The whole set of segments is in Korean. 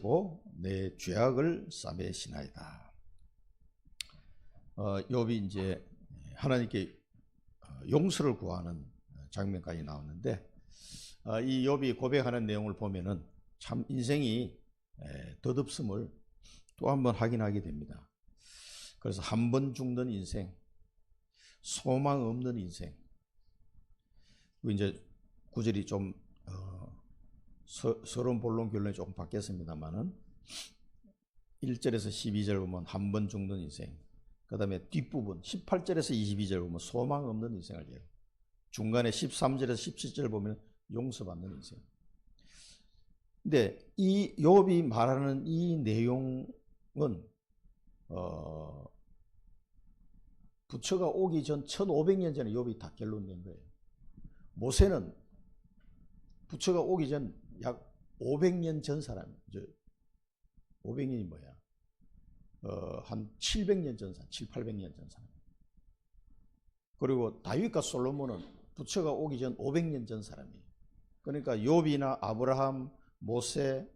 하시고 내 죄악을 싸매시나이다. 욥이 이제 하나님께 용서를 구하는 장면까지 나오는데, 이 욥이 고백하는 내용을 보면은 참 인생이 덧없음을 또 한 번 확인하게 됩니다. 그래서 한 번 죽는 인생, 소망 없는 인생. 이제 구절이 좀 서론 본론 결론이 조금 바뀌었습니다만은 1절에서 12절 보면 한 번 죽는 인생, 그 다음에 뒷부분 18절에서 22절 보면 소망 없는 인생을 얘기해요. 중간에 13절에서 17절 보면 용서받는 인생. 근데 이 욥이 말하는 이 내용은 부처가 오기 전 1500년 전에 욥이 다 결론낸 거예요. 모세는 부처가 오기 전 약 500년 전 사람이죠. 500년이 뭐야? 한 700년 전 사람, 7, 800년 전 사람. 그리고 다윗과 솔로몬은 부처가 오기 전 500년 전 사람이에요. 그러니까 욥이나 아브라함, 모세,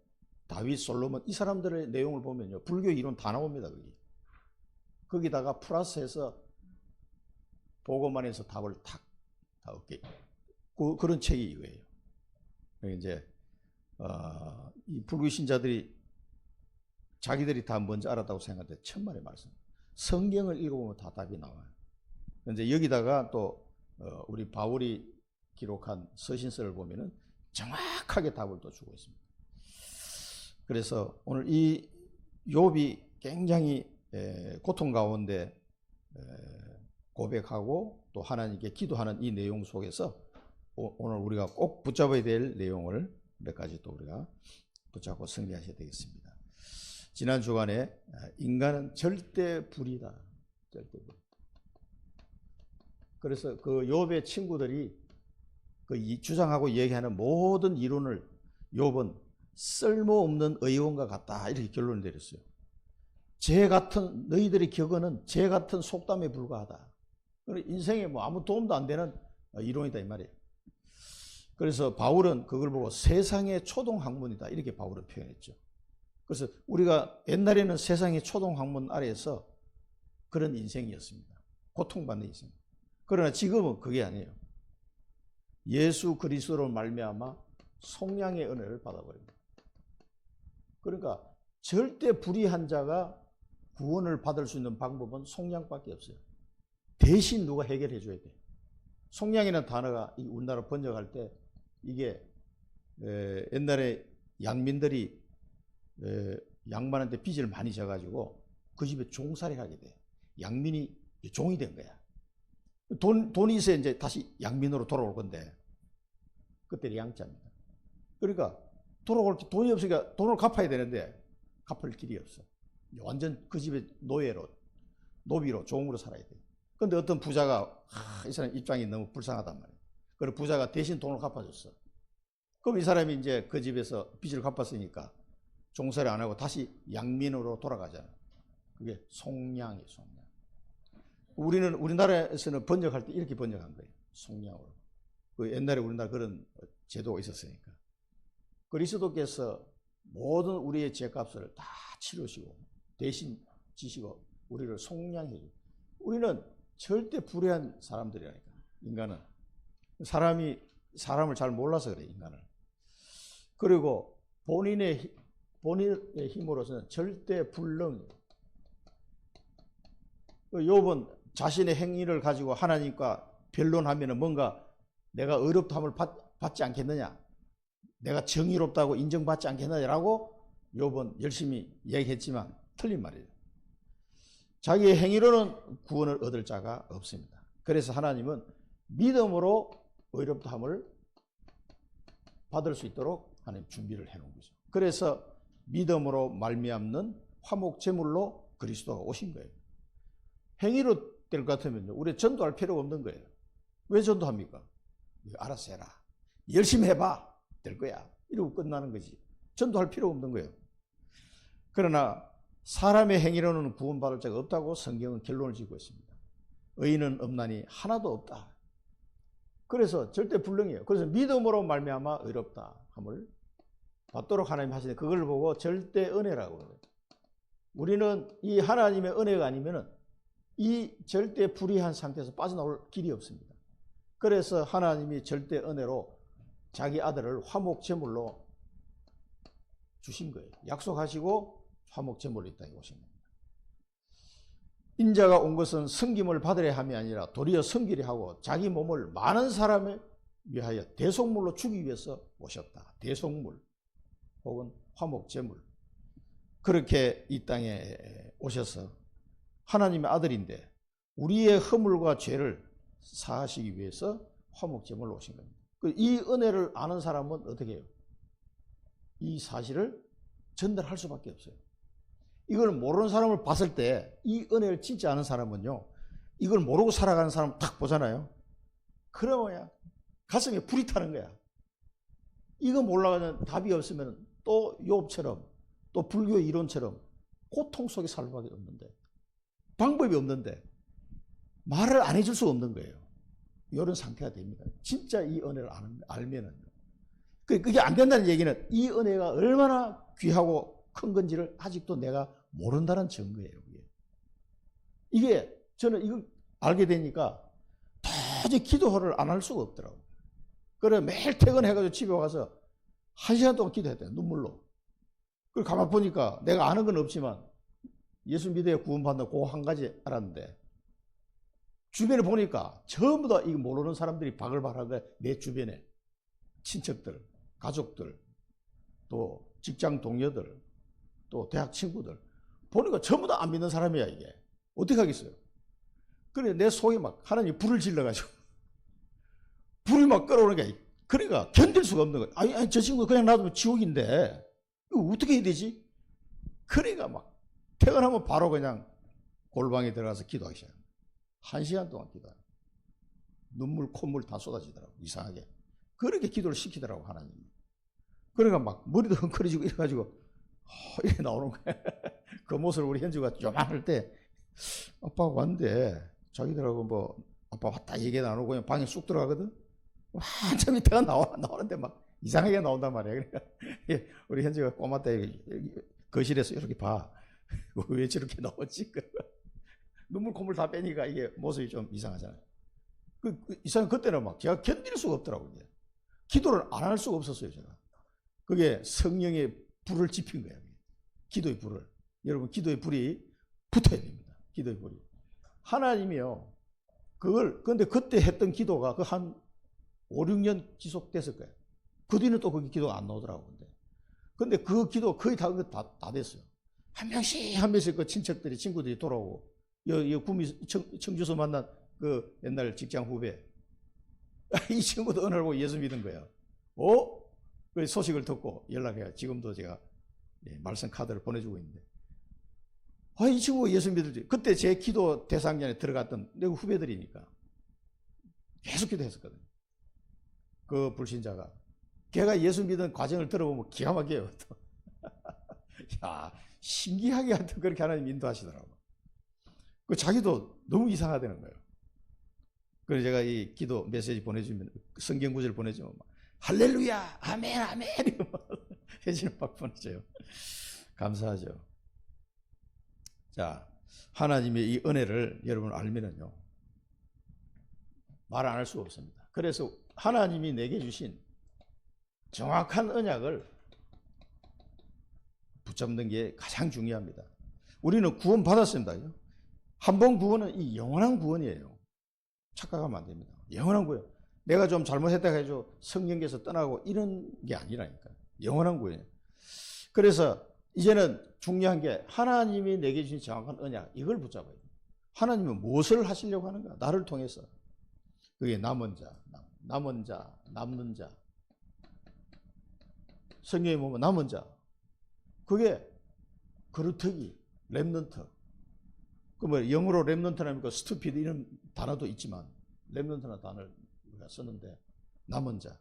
다윗, 솔로몬 이 사람들의 내용을 보면요, 불교 이론 다 나옵니다. 거기다가 플러스해서 보고만해서 답을 다 얻게, 그런 책이 이거예요. 이제 이 불교 신자들이 자기들이 다 먼저 알았다고 생각하는데 천만의 말씀. 성경을 읽어보면 다 답이 나와요. 이제 여기다가 또 우리 바울이 기록한 서신서를 보면은 정확하게 답을 또 주고 있습니다. 그래서 오늘 이 욥이 굉장히 고통 가운데 고백하고 또 하나님께 기도하는 이 내용 속에서 오늘 우리가 꼭 붙잡아야 될 내용을 몇 가지 또 우리가 붙잡고 승리하셔야 되겠습니다. 지난 주간에 인간은 절대 불이다. 절대 불. 그래서 그 욥의 친구들이 그 주장하고 얘기하는 모든 이론을 욥은 쓸모없는 의원과 같다 이렇게 결론을 내렸어요. 너희들이 겪어는 제 같은 속담에 불과하다. 인생에 뭐 아무 도움도 안 되는 이론이다 이 말이에요. 그래서 바울은 그걸 보고 세상의 초동학문이다 이렇게 바울은 표현했죠. 그래서 우리가 옛날에는 세상의 초동학문 아래에서 그런 인생이었습니다. 고통받는 인생. 그러나 지금은 그게 아니에요. 예수 그리스도로 말미암아 속량의 은혜를 받아버립니다. 그러니까 절대 불의한 자가 구원을 받을 수 있는 방법은 속량밖에 없어요. 대신 누가 해결해 줘야 돼. 속량이라는 단어가 우리나라 번역할 때 이게 옛날에 양민들이 양반한테 빚을 많이 져가지고 그 집에 종살이를 하게 돼. 양민이 종이 된 거야. 돈이 있어야 이제 다시 양민으로 돌아올 건데 그때 양자입니다. 그러니까 돌아올 돈이 없으니까 돈을 갚아야 되는데 갚을 길이 없어. 완전 그 집에 노비로 종으로 살아야 돼. 근데 어떤 부자가 이 사람 입장이 너무 불쌍하단 말이야. 그래서 부자가 대신 돈을 갚아줬어. 그럼 이 사람이 이제 그 집에서 빚을 갚았으니까 종살이 안 하고 다시 양민으로 돌아가잖아. 그게 속량이에요, 속량. 우리나라에서는 번역할 때 이렇게 번역한 거예요. 속량으로. 그 옛날에 우리나라 그런 제도가 있었으니까. 그리스도께서 모든 우리의 죄값을 다 치르시고 대신 지시고 우리를 속량해 주고. 우리는 절대 불의한 사람들이라니까. 인간은 사람을 잘 몰라서 그래. 인간을. 그리고 본인의 힘으로서는 절대 불능. 욥은 자신의 행위를 가지고 하나님과 변론하면 뭔가 내가 의롭다함을 받지 않겠느냐, 내가 정의롭다고 인정받지 않겠느냐라고 욥은 열심히 얘기했지만 틀린 말이에요. 자기의 행위로는 구원을 얻을 자가 없습니다. 그래서 하나님은 믿음으로 의롭다함을 받을 수 있도록 하나님 준비를 해놓은 거죠. 그래서 믿음으로 말미암는 화목 제물로 그리스도가 오신 거예요. 행위로 될 것 같으면요, 우리 전도할 필요가 없는 거예요. 왜 전도합니까? 알아서 해라. 열심히 해봐. 될 거야. 이러고 끝나는 거지. 전도할 필요가 없는 거예요. 그러나 사람의 행위로는 구원받을 자가 없다고 성경은 결론을 짓고 있습니다. 의인은 없나니 하나도 없다. 그래서 절대 불능이에요. 그래서 믿음으로 말미암아 의롭다 함을 받도록 하나님 하시는데 그걸 보고 절대 은혜라고 그래요. 우리는 이 하나님의 은혜가 아니면은 이 절대 불의한 상태에서 빠져나올 길이 없습니다. 그래서 하나님이 절대 은혜로 자기 아들을 화목 제물로 주신 거예요. 약속하시고 화목 제물로 이 땅에 오신 겁니다. 인자가 온 것은 섬김을 받으려 함이 아니라 도리어 섬기려 하고 자기 몸을 많은 사람을 위하여 대속물로 주기 위해서 오셨다. 대속물 혹은 화목 제물. 그렇게 이 땅에 오셔서 하나님의 아들인데 우리의 허물과 죄를 사하시기 위해서 화목 제물로 오신 겁니다. 이 은혜를 아는 사람은 어떻게 해요? 이 사실을 전달할 수밖에 없어요. 이걸 모르는 사람을 봤을 때 이 은혜를 진짜 아는 사람은요, 이걸 모르고 살아가는 사람 딱 보잖아요. 그러면 가슴에 불이 타는 거야. 이거 몰라가는 답이 없으면 또 욥처럼 또 불교의 이론처럼 고통 속에 살 수밖에 없는데, 방법이 없는데 말을 안 해줄 수 없는 거예요. 이런 상태가 됩니다. 진짜 이 은혜를 알면은. 그게 안 된다는 얘기는 이 은혜가 얼마나 귀하고 큰 건지를 아직도 내가 모른다는 증거예요. 이게 저는 이걸 알게 되니까 도저히 기도를 안 할 수가 없더라고요. 그래 매일 퇴근해가지고 집에 와서 1시간 동안 기도했대요. 눈물로. 그걸 가만 보니까 내가 아는 건 없지만 예수 믿어야 구원받는다 그 한 가지 알았는데, 주변에 보니까 전부 다 이거 모르는 사람들이 바글바글한 내 주변에 친척들, 가족들, 또 직장 동료들, 또 대학 친구들 보니까 전부 다 안 믿는 사람이야. 이게 어떻게 하겠어요? 그래 내 속에 막 하나님이 불을 질러가지고 불이 막 끓어오는 게, 그러니까 견딜 수가 없는 거야. 아니 저 친구 그냥 놔두면 지옥인데 이거 어떻게 해야 되지? 그러니까 막 퇴근하면 바로 그냥 골방에 들어가서 기도하기 시작해요. 1시간 동안 기도해요. 눈물 콧물 다 쏟아지더라고. 이상하게 그렇게 기도를 시키더라고 하나님이. 그러니까 막 머리도 헝클어지고 이래가지고 이렇게 나오는 거야. 그 모습을 우리 현주가 요만할 때 아빠가 왔는데 자기들하고 뭐 아빠 왔다 얘기 나누고 그냥 방에 쑥 들어가거든. 한참 있다가 나오는데 막 이상하게 나온단 말이야. 그러니까 우리 현주가 꼬마 때 거실에서 이렇게 봐. 왜 저렇게 나오지? 눈물 콧물 다 빼니까 이게 모습이 좀 이상하잖아요. 이상 그때는 막 제가 견딜 수가 없더라고요. 기도를 안 할 수가 없었어요. 제가. 그게 성령의 불을 지핀 거예요. 기도의 불을. 여러분 기도의 불이 붙어야 됩니다. 기도의 불이. 하나님이요. 근데 그때 했던 기도가 그 한 5, 6년 지속됐을 거예요. 그 뒤는 또 거기 기도가 안 나오더라고요. 근데 그 기도 거의 다 됐어요. 한 명씩 그 친척들이, 친구들이 돌아오고, 구미 청주서 만난 그 옛날 직장 후배. 이 친구도 은혜를 보고 예수 믿은 거예요. 그 소식을 듣고 연락해요. 지금도 제가 말씀 카드를 보내주고 있는데. 이 친구가 예수 믿을지. 그때 제 기도 대상전에 들어갔던 내 후배들이니까. 계속 기도했었거든요. 그 불신자가. 걔가 예수 믿은 과정을 들어보면 기가 막혀요. 야, 신기하게 하여튼 그렇게 하나님 인도하시더라고. 자기도 너무 이상하다는 거예요. 그래서 제가 이 기도 메시지 보내주면, 성경 구절 보내주면, 할렐루야, 아멘, 아멘, 해지는 막 보내줘요. 감사하죠. 자, 하나님의 이 은혜를 여러분 알면은요, 말 안 할 수가 없습니다. 그래서 하나님이 내게 주신 정확한 언약을 붙잡는 게 가장 중요합니다. 우리는 구원 받았습니다. 한 번 구원은 이 영원한 구원이에요. 착각하면 안 됩니다. 영원한 구원. 내가 좀 잘못했다고 해서 성령께서 떠나고 이런 게 아니라니까. 영원한 구원이에요. 그래서 이제는 중요한 게 하나님이 내게 주신 정확한 언약, 이걸 붙잡아야 돼요. 하나님은 무엇을 하시려고 하는가? 나를 통해서. 그게 남은 자, 남는 자. 성경에 보면 남은 자. 그게 그루터기, 렘넌트. 그 뭐 영어로 렘넌트라니까 스투피드 이런 단어도 있지만 렘넌트라는 단어를 우리가 쓰는데, 남은 자.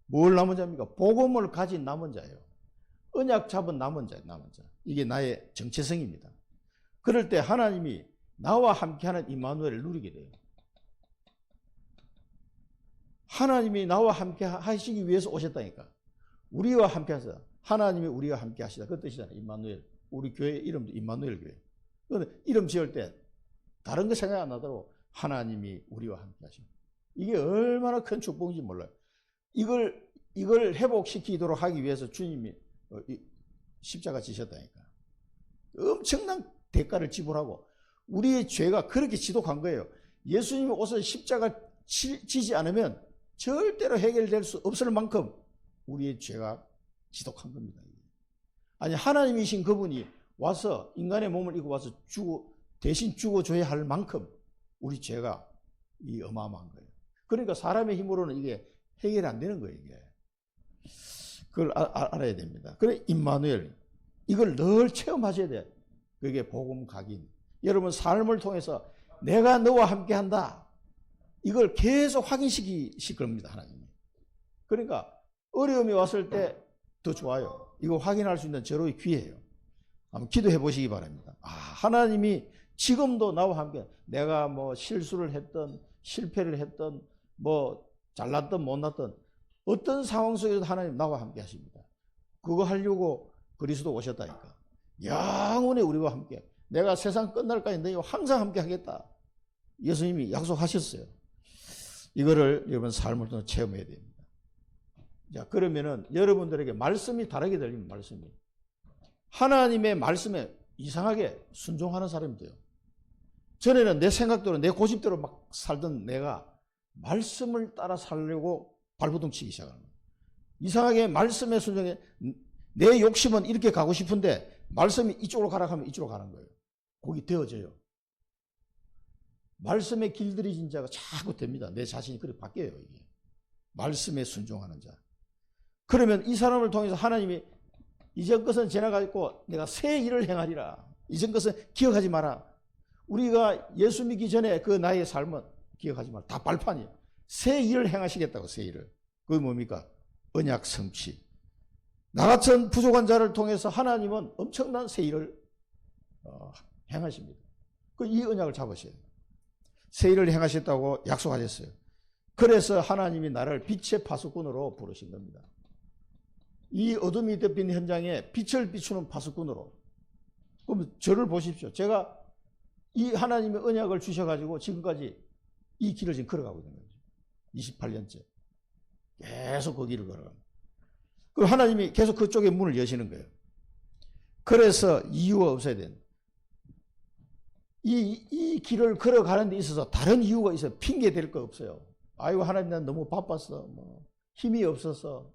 뭘 남은 자입니까? 복음을 가진 남은 자예요. 언약 잡은 남은 자, 남은 자. 이게 나의 정체성입니다. 그럴 때 하나님이 나와 함께하는 임마누엘을 누리게 돼요. 하나님이 나와 함께 하시기 위해서 오셨다니까. 우리와 함께 하셔서 하나님이 우리와 함께 하시다. 그 뜻이잖아요. 임마누엘. 우리 교회 이름도 임마누엘 교회. 그런데 이름 지을 때 다른 거 생각 안 나도록 하나님이 우리와 함께 하십니다. 이게 얼마나 큰 축복인지 몰라요. 이걸 회복시키도록 하기 위해서 주님이 십자가 지셨다니까. 엄청난 대가를 지불하고 우리의 죄가 그렇게 지독한 거예요. 예수님이 오셔서 십자가 지지 않으면 절대로 해결될 수 없을 만큼 우리의 죄가 지독한 겁니다. 아니, 하나님이신 그분이 와서 인간의 몸을 입고 와서 대신 죽어줘야 할 만큼 우리 죄가 어마어마한 거예요. 그러니까 사람의 힘으로는 이게 해결이 안 되는 거예요. 이게. 그걸 알아야 됩니다. 그래, 임마누엘. 이걸 늘 체험하셔야 돼요. 그게 복음 각인. 여러분 삶을 통해서 내가 너와 함께 한다. 이걸 계속 확인시키실 겁니다. 하나님이. 그러니까 어려움이 왔을 때 더 좋아요. 이거 확인할 수 있는 절호의 기회예요. 한번 기도해 보시기 바랍니다. 하나님이 지금도 나와 함께, 내가 뭐 실수를 했던 실패를 했던 뭐 잘났던 못났던 어떤 상황 속에서도 하나님 나와 함께 하십니다. 그거 하려고 그리스도 오셨다니까. 영원히 우리와 함께. 내가 세상 끝날까지 너희와 항상 함께 하겠다. 예수님이 약속하셨어요. 이거를 여러분 삶을 통해 체험해야 됩니다. 자, 그러면은 여러분들에게 말씀이 다르게 들리면 말씀이. 하나님의 말씀에 이상하게 순종하는 사람이 돼요. 전에는 내 생각대로 내 고집대로 막 살던 내가 말씀을 따라 살려고 발버둥 치기 시작하는 거예요. 이상하게 말씀에 순종해. 내 욕심은 이렇게 가고 싶은데 말씀이 이쪽으로 가라 하면 이쪽으로 가는 거예요. 거기 되어져요. 말씀의 길들이 진자가 자꾸 됩니다. 내 자신이 그렇게 바뀌어요. 이게. 말씀에 순종하는 자. 그러면 이 사람을 통해서 하나님이 이전 것은 지나가고 내가 새 일을 행하리라. 이전 것은 기억하지 마라. 우리가 예수 믿기 전에 그 나의 삶은 기억하지 마라. 다 발판이에요. 새 일을 행하시겠다고. 새 일을. 그게 뭡니까? 언약 성취. 나 같은 부족한 자를 통해서 하나님은 엄청난 새 일을 행하십니다. 이 언약을 잡으셔야 돼요. 새 일을 행하셨다고 약속하셨어요. 그래서 하나님이 나를 빛의 파수꾼으로 부르신 겁니다. 이 어둠이 덮인 현장에 빛을 비추는 파수꾼으로. 그럼 저를 보십시오. 제가 이 하나님의 언약을 주셔가지고 지금까지 이 길을 지금 걸어가고 있는 거죠. 28년째. 계속 그 길을 걸어갑니다. 그럼 하나님이 계속 그쪽에 문을 여시는 거예요. 그래서 이유가 없어야 되는. 이 길을 걸어가는 데 있어서 다른 이유가 있어요. 핑계 댈 거 없어요. 아이고, 하나님 난 너무 바빴어. 뭐 힘이 없어서.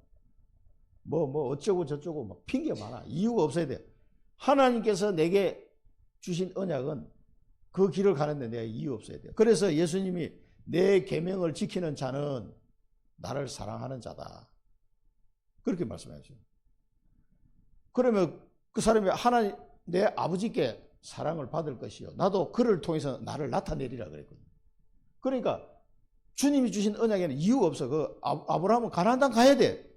뭐 어쩌고 저쩌고 막 핑계 많아. 이유가 없어야 돼. 하나님께서 내게 주신 언약은 그 길을 가는데 내가 이유 없어야 돼요. 그래서 예수님이 내 계명을 지키는 자는 나를 사랑하는 자다. 그렇게 말씀하셨어요. 그러면 그 사람이 하나님 내 아버지께 사랑을 받을 것이요. 나도 그를 통해서 나를 나타내리라 그랬거든요. 그러니까 주님이 주신 언약에는 이유가 없어. 그 아브라함은 가나안 땅 가야 돼.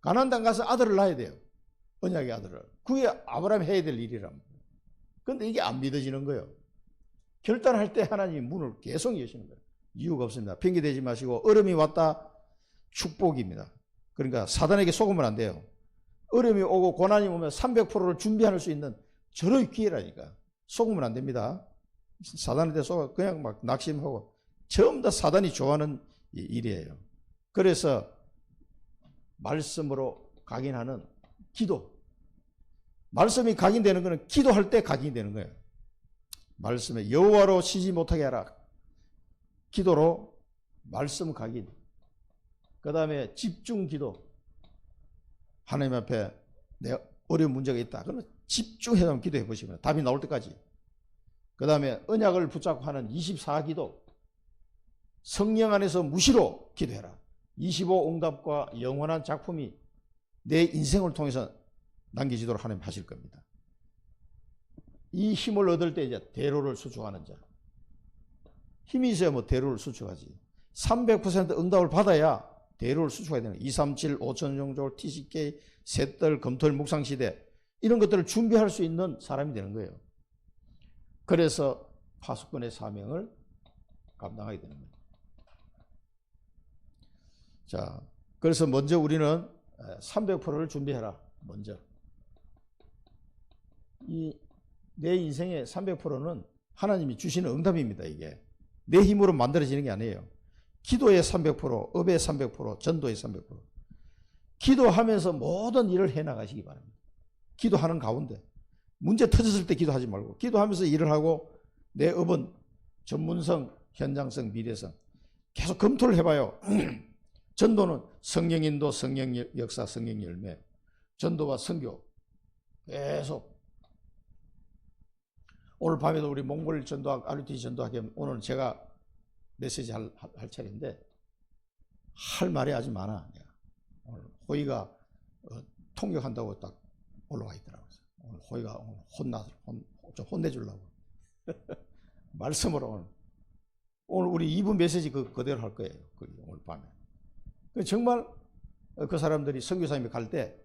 가나안 땅 가서 아들을 낳아야 돼요. 언약의 아들을. 그게 아브라함이 해야 될 일이란 말이에요. 그런데 이게 안 믿어지는 거예요. 결단할 때 하나님이 문을 계속 여시는 거예요. 이유가 없습니다. 핑계대지 마시고 어려움이 왔다. 축복입니다. 그러니까 사단에게 속으면 안 돼요. 어려움이 오고 고난이 오면 300%를 준비할 수 있는 절호의 기회라니까. 속으면 안 됩니다. 사단한테 속아 그냥 막 낙심하고 전부 다 사단이 좋아하는 일이에요. 그래서 말씀으로 각인하는 기도. 말씀이 각인되는 것은 기도할 때 각인이 되는 거예요. 말씀에 여호와로 쉬지 못하게 하라. 기도로 말씀 각인. 그 다음에 집중 기도. 하나님 앞에 내가 어려운 문제가 있다. 그러면 집중해서 기도해 보시면 답이 나올 때까지. 그 다음에 언약을 붙잡고 하는 24기도. 성령 안에서 무시로 기도해라. 25 응답과 영원한 작품이 내 인생을 통해서 남겨지도록 하나님 하실 겁니다. 이 힘을 얻을 때 이제 대로를 수축하는 자. 힘이 있어야 뭐 대로를 수축하지. 300% 응답을 받아야 대로를 수축해야 되는 거예요. 237, 5천종족, TCK, 셋들, 검토일 묵상시대 이런 것들을 준비할 수 있는 사람이 되는 거예요. 그래서 파수꾼의 사명을 감당하게 되는 거예요. 자, 그래서 먼저 우리는 300%를 준비해라. 먼저. 내 인생의 300%는 하나님이 주시는 응답입니다. 이게 내 힘으로 만들어지는 게 아니에요. 기도의 300%, 업의 300%, 전도의 300%. 기도하면서 모든 일을 해나가시기 바랍니다. 기도하는 가운데 문제 터졌을 때 기도하지 말고 기도하면서 일을 하고 내 업은 전문성, 현장성, 미래성 계속 검토를 해봐요. 전도는 성령인도, 성령 역사, 성령 열매, 전도와 선교 계속. 오늘 밤에도 우리 몽골 전도학, RUTC 전도학회 오늘 제가 메시지 할 차례인데 할 말이 아주 많아. 오늘 호의가 통역한다고 딱 올라와 있더라고요. 오늘 호의가 좀 혼내주려고 말씀으로 오늘 우리 2부 메시지 그대로 할 거예요. 오늘 밤에. 정말 그 사람들이 선교사님이 갈 때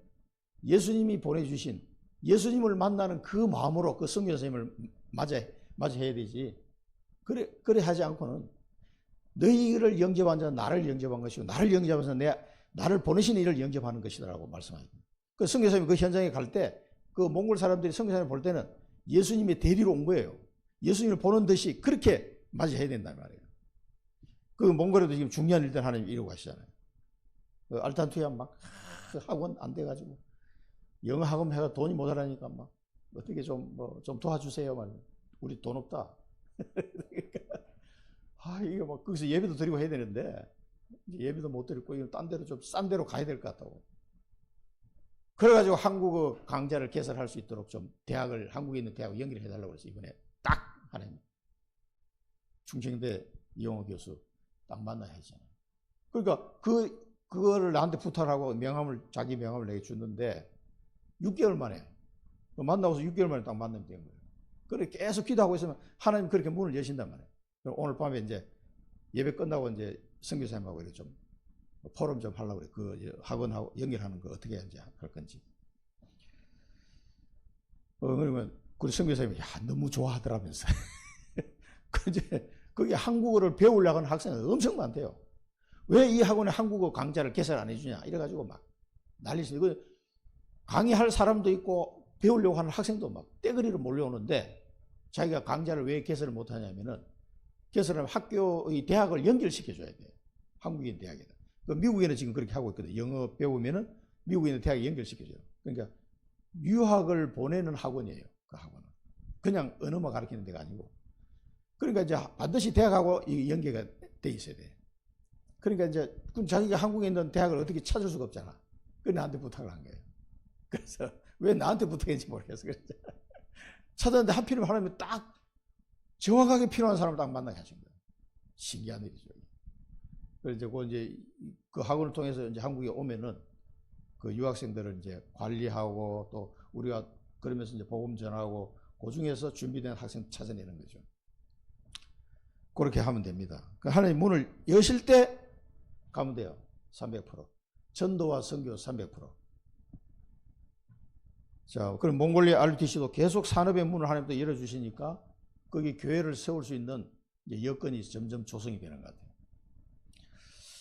예수님이 보내주신 예수님을 만나는 그 마음으로 그 선교사님을 맞이해야 되지. 그래 하지 않고는 너희를 영접한 자는 나를 영접한 것이고 나를 영접해서 나를 보내신 이를 영접하는 것이라고 말씀하십니다. 그 선교사님이 그 현장에 갈 때 그 몽골 사람들이 선교사님을 볼 때는 예수님의 대리로 온 거예요. 예수님을 보는 듯이 그렇게 맞이해야 된단 말이에요. 그 몽골에도 지금 중요한 일들 하나님 이루고 가시잖아요. 그 알탄투야 막 학원 안 돼가지고 영어 학원 해가 돈이 모자라니까 막 어떻게 좀 도와주세요 말. 우리 돈 없다. 이게 막 거기서 예배도 드리고 해야 되는데 예배도 못 드리고 이거 딴 데로 좀 싼 데로 가야 될 것 같다고. 그래가지고 한국어 강좌를 개설할 수 있도록 좀 한국에 있는 대학을 연결해 달라고 그래서 이번에 딱 하나님 충청대 이용호 교수 딱 만나야 하잖아요. 그러니까 그거를 나한테 부탁하고 자기 명함을 내게 줬는데 6개월 만에 만나고서 6개월 만에 딱 만나면 된 거예요. 그래 계속 기도하고 있으면 하나님 그렇게 문을 여신단 말이에요. 오늘 밤에 이제 예배 끝나고 이제 선교사님하고 이렇게 좀 포럼 좀 하려고 그래. 그 학원하고 연결하는 거 어떻게 이제 할 건지. 그러면 그 선교사님이 너무 좋아하더라면서. 이제 거기 한국어를 배우려고 하는 학생은 엄청 많대요. 왜 이 학원에 한국어 강좌를 개설 안 해주냐 이래가지고 막 난리치고 강의할 사람도 있고 배우려고 하는 학생도 막 떼거리로 몰려오는데 자기가 강좌를 왜 개설을 못하냐면은 개설하면 학교의 대학을 연결시켜줘야 돼. 한국인 대학에다. 미국에는 지금 그렇게 하고 있거든. 영어 배우면은 미국에 있는 대학에 연결시켜줘요. 그러니까 유학을 보내는 학원이에요. 그 학원은. 그냥 언어만 가르치는 데가 아니고. 그러니까 이제 반드시 대학하고 연계가 돼 있어야 돼. 그러니까 이제 그럼 자기가 한국에 있는 대학을 어떻게 찾을 수가 없잖아. 그래서 나한테 부탁을 한 거예요. 그래서 왜 나한테 부탁했는지 모르겠어. 그래서 찾았는데 하필이면 하나님이 딱 정확하게 필요한 사람을 딱 만나게 하신 거예요. 신기한 일이죠. 그래서 이제 그 학원을 통해서 이제 한국에 오면은 그 유학생들을 이제 관리하고 또 우리가 그러면서 이제 복음 전하고 그 중에서 준비된 학생 찾아내는 거죠. 그렇게 하면 됩니다. 하나님 문을 여실 때 가면 돼요. 300%. 전도와 선교 300%. 자, 그럼 몽골리아 RUTC도 계속 산업의 문을 하나님도 열어주시니까 거기 교회를 세울 수 있는 여건이 점점 조성이 되는 것 같아요.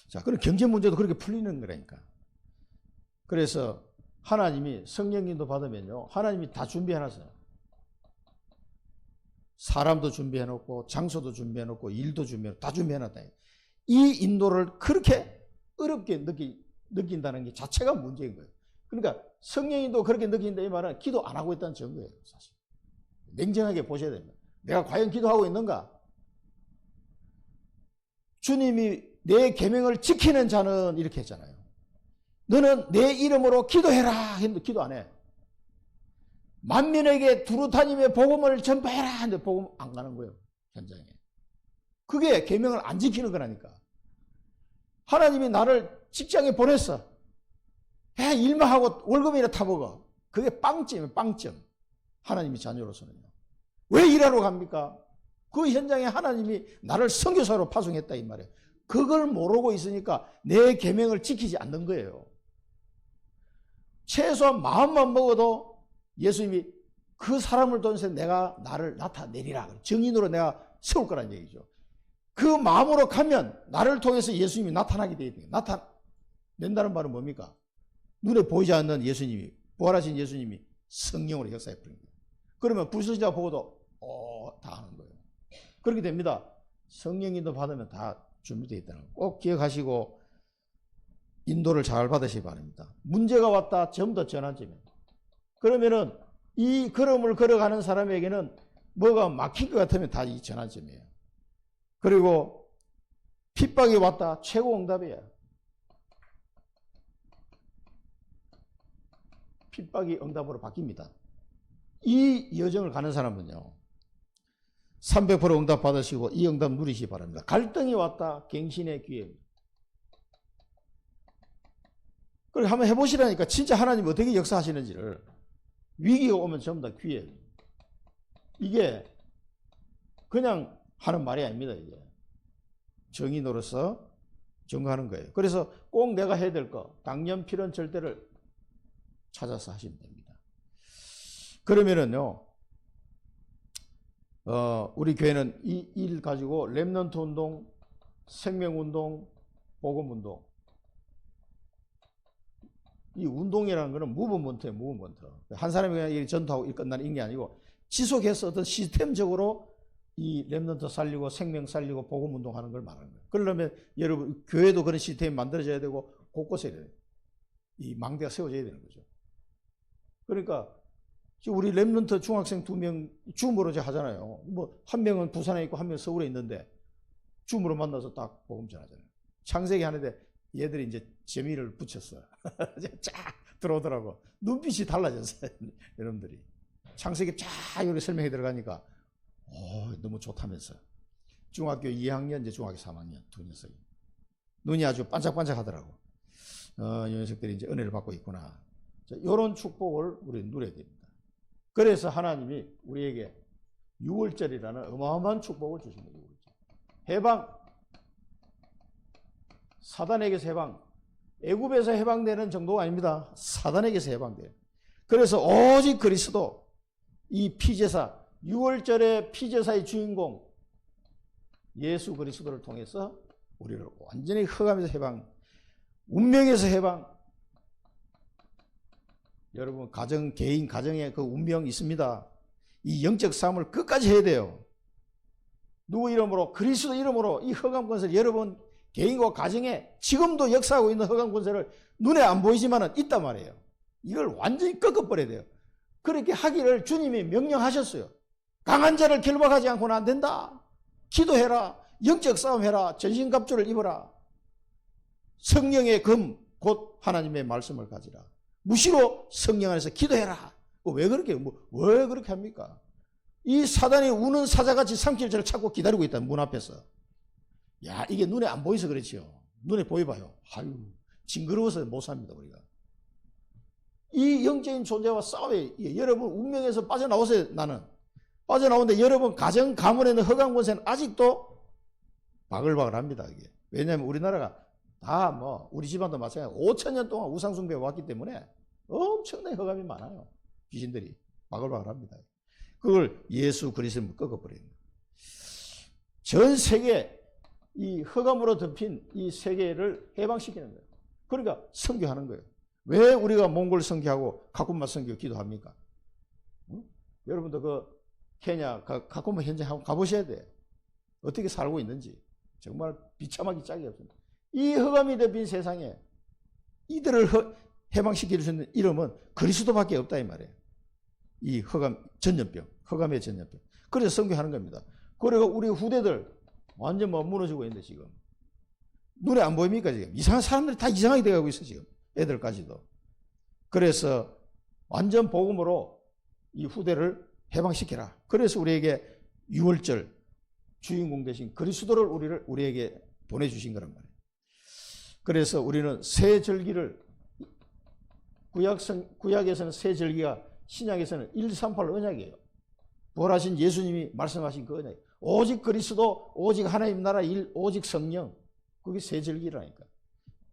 자, 그럼 경제 문제도 그렇게 풀리는 거라니까. 그래서 하나님이 성령님도 받으면요, 하나님이 다 준비해놨어요. 사람도 준비해놓고 장소도 준비해놓고 일도 준비해놓고 다 준비해놨다. 이 인도를 그렇게 어렵게 느낀다는 게 자체가 문제인 거예요. 그러니까 성령님도 그렇게 느낀다 이 말은 기도 안 하고 있다는 증거예요. 사실 냉정하게 보셔야 됩니다. 내가 과연 기도하고 있는가? 주님이 내 계명을 지키는 자는 이렇게 했잖아요. 너는 내 이름으로 기도해라 했는데 기도 안 해. 만민에게 두루다니며 복음을 전파해라 했는데 복음 안 가는 거예요. 현장에. 그게 계명을 안 지키는 거라니까. 하나님이 나를 직장에 보냈어. 일만 하고 월급이나 타먹어. 그게 빵점이에요. 빵점. 하나님이 자녀로서는요. 왜 일하러 갑니까? 그 현장에 하나님이 나를 선교사로 파송했다 이 말이에요. 그걸 모르고 있으니까 내 계명을 지키지 않는 거예요. 최소한 마음만 먹어도 예수님이 그 사람을 통해서 나를 나타내리라. 증인으로 내가 세울 거란 얘기죠. 그 마음으로 가면 나를 통해서 예수님이 나타나게 되어 있는 거예요. 나타낸다는 말은 뭡니까? 눈에 보이지 않는 예수님이 부활하신 예수님이 성령으로 역사해 버린 거예요. 그러면 불신자 보고도 다 하는 거예요. 그렇게 됩니다. 성령님도 받으면 다 준비되어 있다는 거 꼭 기억하시고 인도를 잘 받으시기 바랍니다. 문제가 왔다 전부 다 전환점입니다. 그러면은 이 걸음을 걸어가는 사람에게는 뭐가 막힐 것 같으면 다 이 전환점이에요. 그리고 핍박이 왔다 최고 응답이에요. 핍박이 응답으로 바뀝니다. 이 여정을 가는 사람은요 300% 응답 받으시고 이 응답 누리시기 바랍니다. 갈등이 왔다 갱신의 기회입니다. 그리고 한번 해보시라니까 진짜 하나님이 어떻게 역사하시는지를. 위기가 오면 전부 다 기회예요. 이게 그냥 하는 말이 아닙니다. 이게 정인으로서 증거하는 거예요. 그래서 꼭 내가 해야 될 거 당연 필연 절대를 찾아서 하시면 됩니다. 그러면은요 우리 교회는 이 일 가지고 렘넌트 운동, 생명운동, 복음운동, 이 운동이라는 것은 무브먼트예요. 무브먼트. 한 사람이 그냥 일 전도하고 일 끝나는 게 아니고 지속해서 어떤 시스템적으로 이 렘넌트 살리고 생명 살리고 복음운동 하는 걸 말하는 거예요. 그러려면 여러분 교회도 그런 시스템이 만들어져야 되고 곳곳에 이 망대가 세워져야 되는 거죠. 그러니까 지금 우리 렘넌트 중학생 2명 줌으로 하잖아요. 뭐 한 명은 부산에 있고 한 명은 서울에 있는데 줌으로 만나서 딱 복음 전하잖아요. 창세기 하는데 얘들이 이제 재미를 붙였어요. 쫙 들어오더라고. 눈빛이 달라졌어요. 여러분들이 창세기 쫙 이렇게 설명해 들어가니까 너무 좋다면서. 중학교 2학년 이제 중학교 3학년 두 녀석이 눈이 아주 반짝반짝 하더라고. 이 녀석들이 이제 은혜를 받고 있구나. 이런 축복을 우리 누려야 됩니다. 그래서 하나님이 우리에게 6월절이라는 어마어마한 축복을 주십니다. 6월절. 해방, 사단에게서 해방, 애굽에서 해방되는 정도가 아닙니다. 사단에게서 해방돼요. 그래서 오직 그리스도, 이 피제사, 6월절의 피제사의 주인공 예수 그리스도를 통해서 우리를 완전히 흑암에서 해방, 운명에서 해방. 여러분 가정, 개인 가정에 그 운명 있습니다. 이 영적 싸움을 끝까지 해야 돼요. 누구 이름으로? 그리스도 이름으로 이 흑암 권세를 여러분 개인과 가정에 지금도 역사하고 있는 흑암 권세를 눈에 안 보이지만은 있단 말이에요. 이걸 완전히 꺾어버려야 돼요. 그렇게 하기를 주님이 명령하셨어요. 강한 자를 결박하지 않고는 안 된다. 기도해라. 영적 싸움해라. 전신갑주를 입어라. 성령의 금, 곧 하나님의 말씀을 가지라. 무시로 성령 안에서 기도해라. 왜 그렇게, 왜 그렇게 합니까? 이 사단이 우는 사자같이 삼킬 자를 찾고 기다리고 있다. 문 앞에서. 야, 이게 눈에 안 보여서 그렇지요. 눈에 보여봐요. 아유, 징그러워서 못 삽니다, 우리가. 이 영적인 존재와 싸워요. 여러분 운명에서 빠져나오세요. 나는 빠져나오는데 여러분 가정 가문에 있는 흑암 권세는 아직도 바글바글합니다. 이게. 왜냐하면 우리나라가 다 우리 집안도 마찬가지로 5,000년 동안 우상숭배에 왔기 때문에 엄청나게 흑암이 많아요. 귀신들이 바글바글합니다. 그걸 예수 그리스도로 꺾어버리는 거예요. 전 세계 이 흑암으로 덮인 이 세계를 해방시키는 거예요. 그러니까 선교하는 거예요. 왜 우리가 몽골 선교하고 가쿠마 선교 기도합니까? 여러분도 그 케냐 가쿠마 현장 한번 가보셔야 돼요. 어떻게 살고 있는지 정말 비참하기 짝이 없습니다. 이 흑암이 덮인 세상에 이들을 해방시킬 수 있는 이름은 그리스도밖에 없다 이 말이에요. 이 흑암 전염병, 흑암의 전염병. 그래서 선교하는 겁니다. 그리고 우리 후대들 완전 무너지고 있는데 지금 눈에 안 보입니까 지금? 이상한 사람들이 다 이상하게 돼가고 있어 지금. 애들까지도. 그래서 완전 복음으로 이 후대를 해방시켜라. 그래서 우리에게 6월절 주인공 대신 그리스도를 우리에게 보내주신 거란 말이에요. 그래서 우리는 새 절기를 구약에서는 새 절기가 신약에서는 138 언약이에요. 부활하신 예수님이 말씀하신 그 언약. 오직 그리스도, 오직 하나님 나라 일, 오직 성령. 그게 새 절기라니까.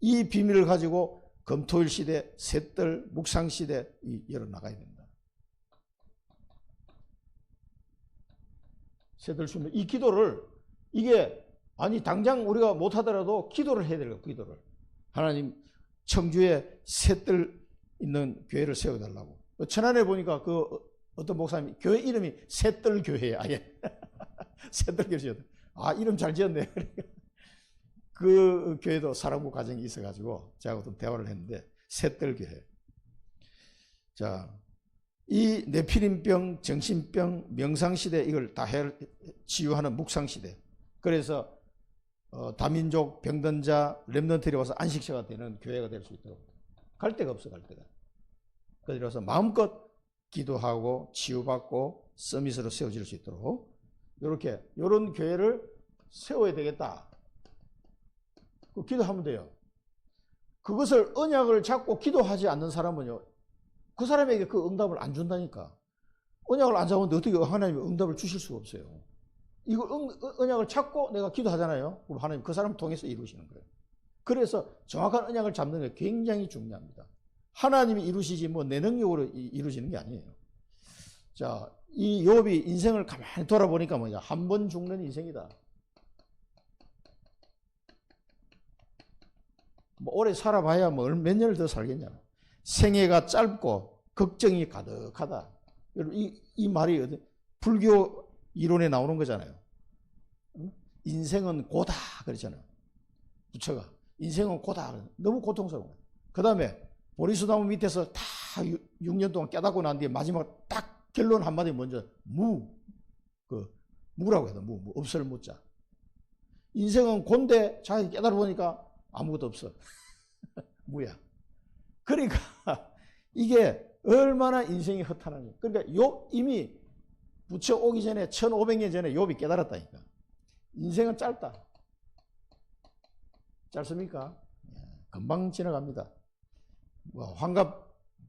이 비밀을 가지고 금토일 시대, 셋들, 묵상 시대 열어나가야 된다. 셋들 수면 이 기도를 이게 아니 당장 우리가 못하더라도 기도를 해야 돼요. 기도를. 하나님 청주에 셋들 있는 교회를 세워달라고. 천안에 보니까 그 어떤 목사님이 교회 이름이 새떨교회야. 아예 새떨교회. 아, 이름 잘 지었네. 그 교회도 사랑부 과정이 있어가지고 제가 좀 대화를 했는데 새떨교회. 자, 이 네피림병, 정신병, 명상시대 이걸 다 치유하는 묵상시대. 그래서 다민족, 병든자, 렘넌트들이 와서 안식처가 되는 교회가 될 수 있도록. 갈 데가 없어, 갈 데가. 그래서 마음껏 기도하고 치유받고 서밋으로 세워질 수 있도록 이렇게 이런 교회를 세워야 되겠다. 기도하면 돼요. 그것을 언약을 잡고 기도하지 않는 사람은요, 그 사람에게 그 응답을 안 준다니까. 언약을 안 잡았는데 어떻게 하나님이 응답을 주실 수가 없어요. 이거 언약을 찾고 내가 기도하잖아요. 그럼 하나님 그 사람을 통해서 이루시는 거예요. 그래서 정확한 언약을 잡는 게 굉장히 중요합니다. 하나님이 이루시지 뭐 내 능력으로 이루어지는 게 아니에요. 자, 이 욥이 인생을 가만히 돌아보니까 뭐냐, 한 번 죽는 인생이다. 뭐 오래 살아봐야 뭐 몇 년을 더 살겠냐. 생애가 짧고 걱정이 가득하다. 이 말이 불교 이론에 나오는 거잖아요. 인생은 고다 그러잖아요. 부처가 인생은 고다. 너무 고통스러워. 그 다음에 보리수나무 밑에서 다 6년 동안 깨닫고 난 뒤에 마지막 딱 결론 한마디 먼저 무라고 해도 무 없을 무자. 인생은 곤데 자기 깨달아 보니까 아무것도 없어. 무야. 그러니까 이게 얼마나 인생이 허탄하냐. 그러니까 이미 부처 오기 전에 1500년 전에 욥이 깨달았다니까. 인생은 짧다. 짧습니까? 금방 지나갑니다. 뭐 환갑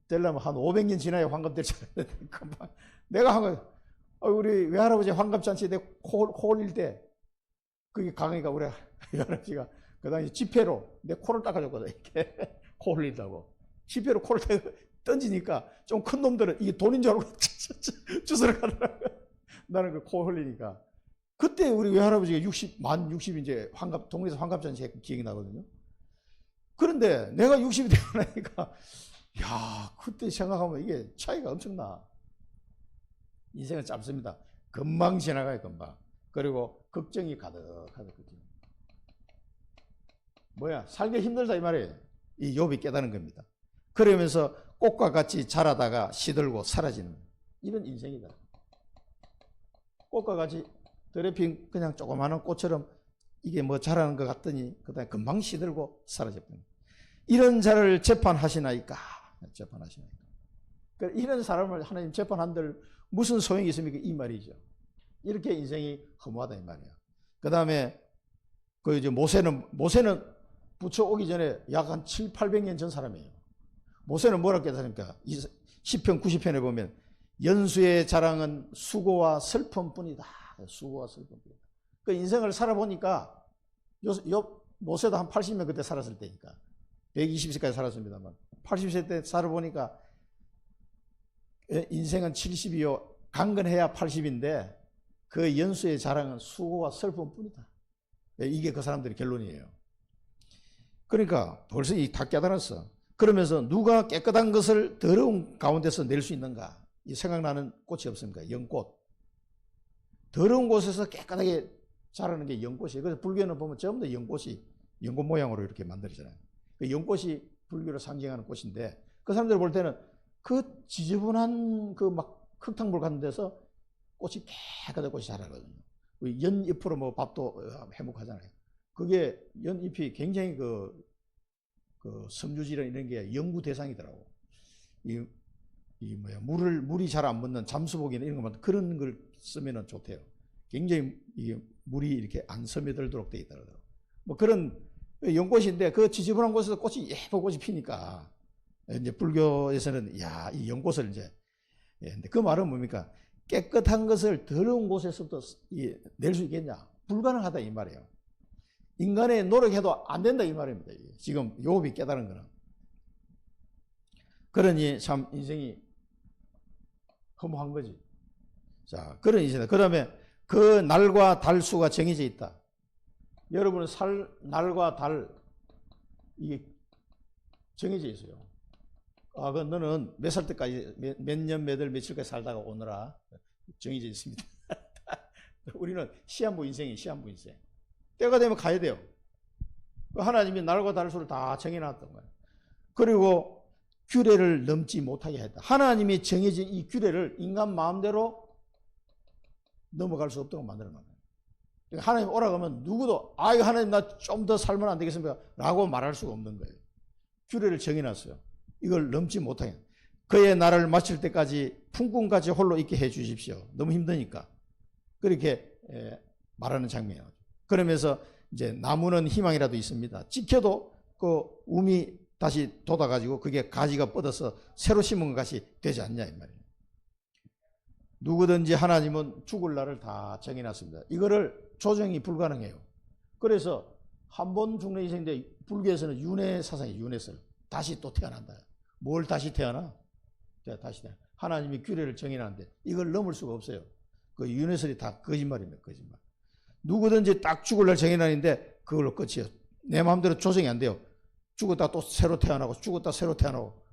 되려면 한 500년 지나야 환갑 될 줄 알았는데 금방. 내가 우리 외할아버지 환갑잔치 내 코 흘릴 때 그게 강하니까 우리 외할아버지가 그 당시 지폐로 내 코를 닦아줬거든. 이렇게 코 흘린다고. 지폐로 코를 던지니까 좀 큰 놈들은 이게 돈인 줄 알고 주스러 가더라고. 나는 그 코 흘리니까. 그때 우리 외할아버지가 만 60 이제 동네에서 환갑잔치 기억이 나거든요. 그런데 내가 60이 되고 나니까, 야, 그때 생각하면 이게 차이가 엄청나. 인생은 짧습니다. 금방 지나가요, 금방. 그리고 걱정이 가득하다. 뭐야, 살기 힘들다 이 말이에요. 이 욥이 깨닫는 겁니다. 그러면서 꽃과 같이 자라다가 시들고 사라지는 이런 인생이다. 꽃과 같이 드레핀 그냥 조그마한 꽃처럼 이게 뭐 자라는 것 같더니 그다음에 금방 시들고 사라져버립니다. 이런 자를 재판하시나이까. 재판하시나이까. 그러니까 이런 사람을 하나님 재판한들 무슨 소용이 있습니까? 이 말이죠. 이렇게 인생이 허무하다 이 말이에요. 그 다음에 그 이제 모세는 부처 오기 전에 약 한 700~800년 전 사람이에요. 모세는 뭐라고 깨달습니까? 10편 90편에 보면 연수의 자랑은 수고와 슬픔뿐이다. 수고와 슬픔뿐이다. 그 인생을 살아보니까 모세도 한 80년 그때 살았을 때니까 120세까지 살았습니다만 80세 때 살아보니까 인생은 70이요 강건해야 80인데 그 연수의 자랑은 수고와 슬픔뿐이다. 이게 그 사람들의 결론이에요. 그러니까 벌써 다 깨달았어. 그러면서 누가 깨끗한 것을 더러운 가운데서 낼 수 있는가? 이 생각나는 꽃이 없습니까? 연꽃. 더러운 곳에서 깨끗하게 자라는 게 연꽃이에요. 그래서 불교는 보면 전부 다 연꽃 모양으로 이렇게 만들어지잖아요. 그 연꽃이 불교를 상징하는 꽃인데 그 사람들 볼 때는 그 지저분한 그 막 흙탕물 같은 데서 꽃이 깨끗한 꽃이 자라거든요. 연잎으로 뭐 밥도 해먹하잖아요. 그게 연잎이 굉장히 그 섬유질이나 이런 게 연구 대상이더라고. 물이 잘 안 묻는 잠수복이나 이런 것만 그런 걸 쓰면은 좋대요. 굉장히 물이 이렇게 안 스며들도록 돼 있더라고요. 뭐 그런 연꽃인데 그 지저분한 곳에서 꽃이 예쁜 꽃이 피니까 이제 불교에서는 이 연꽃을 이제 근데 그 말은 뭡니까? 깨끗한 것을 더러운 곳에서도 낼 수 있겠냐? 불가능하다 이 말이에요. 인간의 노력해도 안 된다 이 말입니다. 지금 욥이 깨달은 거는. 그러니 참 인생이 허무한 거지. 자, 그런 인생이다. 그 다음에 그 날과 달 수가 정해져 있다. 여러분은 날과 달 이게 정해져 있어요. 아, 그 너는 몇 살 때까지 몇 년, 몇 월, 며칠까지 살다가 오너라 정해져 있습니다. 우리는 시한부 인생이 시한부 인생. 때가 되면 가야 돼요. 하나님이 날과 달수를 다 정해놨던 거예요. 그리고 규례를 넘지 못하게 했다. 하나님이 정해진 이 규례를 인간 마음대로 넘어갈 수 없도록 만들어놨어요. 하나님 오라고 하면 누구도 아이 하나님 나 좀 더 살면 안 되겠습니까? 라고 말할 수가 없는 거예요. 규례를 정해놨어요. 이걸 넘지 못하게. 그의 나라를 마칠 때까지 품꾼같이 홀로 있게 해 주십시오. 너무 힘드니까. 그렇게 말하는 장면이에요. 그러면서 이제 나무는 희망이라도 있습니다. 찍혀도 그 움이 다시 돋아가지고 그게 가지가 뻗어서 새로 심은 것이 되지 않냐 이 말이에요. 누구든지 하나님은 죽을 날을 다 정해놨습니다. 이거를 조정이 불가능해요. 그래서 한 번 죽는 인생인데 불교에서는 윤회 사상이 윤회설. 다시 또 태어난다. 뭘 다시 태어나? 다시 태어나. 하나님이 규례를 정해놨는데 이걸 넘을 수가 없어요. 그 윤회설이 다 거짓말입니다. 거짓말. 누구든지 딱 죽을 날 정해놨는데 그걸로 끝이에요. 내 마음대로 조정이 안 돼요. 죽었다 또 새로 태어나고 죽었다 새로 태어나고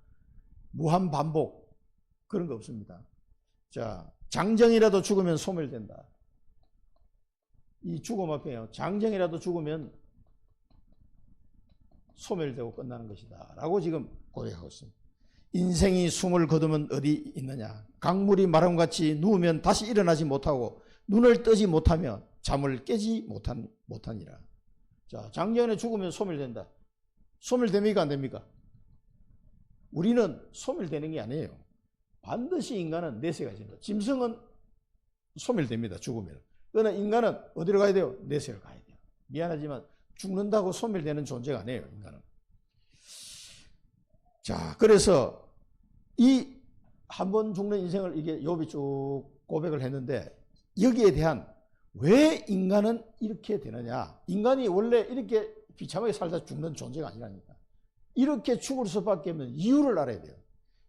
무한 반복 그런 거 없습니다. 자, 장정이라도 죽으면 소멸된다. 이 죽음 앞에요. 장정이라도 죽으면 소멸되고 끝나는 것이다 라고 지금 고백하고 있습니다. 인생이 숨을 거두면 어디 있느냐. 강물이 마름같이 누우면 다시 일어나지 못하고 눈을 뜨지 못하며 잠을 깨지 못하니라. 자, 장정에 죽으면 소멸된다. 소멸됩니까 안 됩니까? 우리는 소멸되는 게 아니에요. 반드시 인간은 내세가 있습니다. 짐승은 소멸됩니다. 죽으면. 그러나 인간은 어디로 가야 돼요? 내세를 가야 돼요. 미안하지만 죽는다고 소멸되는 존재가 아니에요. 인간은. 자, 그래서 이 한 번 죽는 인생을 이게 욥이 쭉 고백을 했는데 여기에 대한 왜 인간은 이렇게 되느냐. 인간이 원래 이렇게 비참하게 살다 죽는 존재가 아니라니까. 이렇게 죽을 수밖에 없는 이유를 알아야 돼요.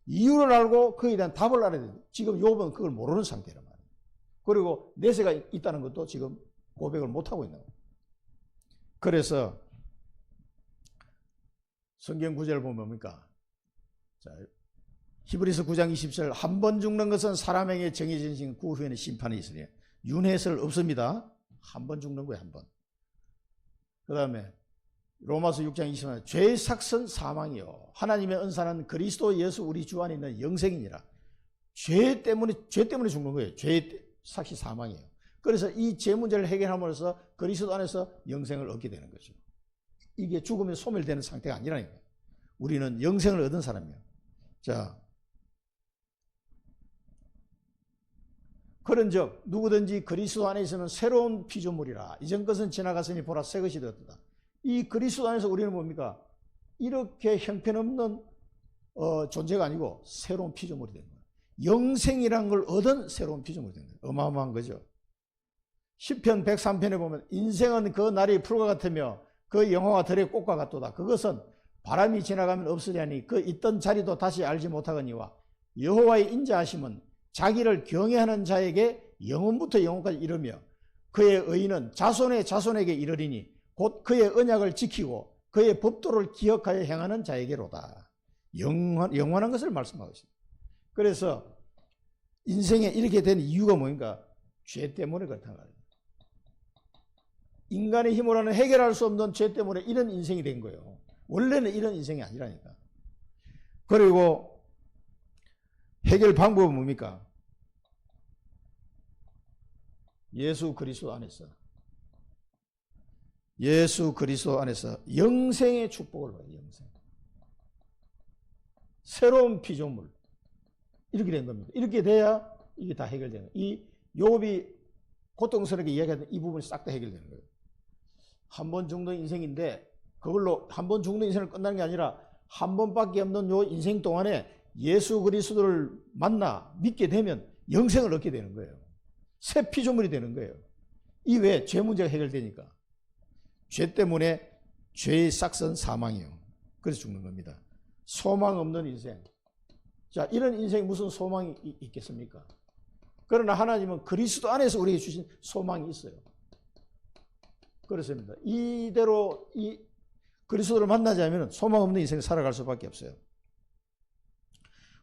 이유를 알고 거기에 대한 답을 알아야 돼요. 지금 욥은 그걸 모르는 상태란 말이에요. 그리고 내세가 있다는 것도 지금 고백을 못하고 있는 거예요. 그래서 성경 구절을 보면 뭡니까? 자, 히브리서 9장 20절 한 번 죽는 것은 사람에게 정해진 신 그 후에는 심판이 있으니 윤회설 없습니다. 한 번 죽는 거예요. 한 번. 그 다음에 로마서 6장 20절 죄의 삭은 사망이요 하나님의 은사는 그리스도 예수 우리 주 안에 있는 영생이니라. 죄 때문에 죽는 거예요. 죄의 삭이 사망이에요. 그래서 이 죄 문제를 해결함으로써 그리스도 안에서 영생을 얻게 되는 거죠. 이게 죽으면 소멸되는 상태가 아니라니까요. 우리는 영생을 얻은 사람이에요. 자, 그런즉 누구든지 그리스도 안에 있으면 새로운 피조물이라. 이전 것은 지나갔으니 보라 새 것이 되었다. 이 그리스도 안에서 우리는 뭡니까? 이렇게 형편없는 존재가 아니고 새로운 피조물이 된 거예요. 영생이란 걸 얻은 새로운 피조물이 된 거예요. 어마어마한 거죠. 시편 103편에 보면 인생은 그 날이 풀과 같으며 그 영화가 들의 꽃과 같도다. 그것은 바람이 지나가면 없으려니 그 있던 자리도 다시 알지 못하거니와 여호와의 인자하심은 자기를 경외하는 자에게 영원부터 영원까지 이르며 그의 의인은 자손의 자손에게 이르리니 곧 그의 언약을 지키고 그의 법도를 기억하여 행하는 자에게로다. 영원한 것을 말씀하고 있습니다. 그래서 인생에 이렇게 된 이유가 뭐인가? 죄 때문에 그렇다는 거예요. 인간의 힘으로는 해결할 수 없는 죄 때문에 이런 인생이 된 거예요. 원래는 이런 인생이 아니라니까. 그리고 해결 방법은 뭡니까? 예수 그리스도 안에서 영생의 축복을 받아요. 영생. 새로운 피조물. 이렇게 된 겁니다. 이렇게 돼야 이게 다 해결되는 거예요. 이 욥이 고통스럽게 이야기하던 이 부분이 싹 다 해결되는 거예요. 한 번 죽는 인생인데 그걸로 한 번 죽는 인생을 끝나는 게 아니라 한 번밖에 없는 요 인생 동안에 예수 그리스도를 만나 믿게 되면 영생을 얻게 되는 거예요. 새 피조물이 되는 거예요. 이 왜? 죄 문제가 해결되니까. 죄 때문에 죄의 싹은 사망이요. 그래서 죽는 겁니다. 소망 없는 인생. 자, 이런 인생에 무슨 소망이 있겠습니까? 그러나 하나님은 그리스도 안에서 우리에게 주신 소망이 있어요. 그렇습니다. 이대로 이 그리스도를 만나지 않으면 소망 없는 인생을 살아갈 수밖에 없어요.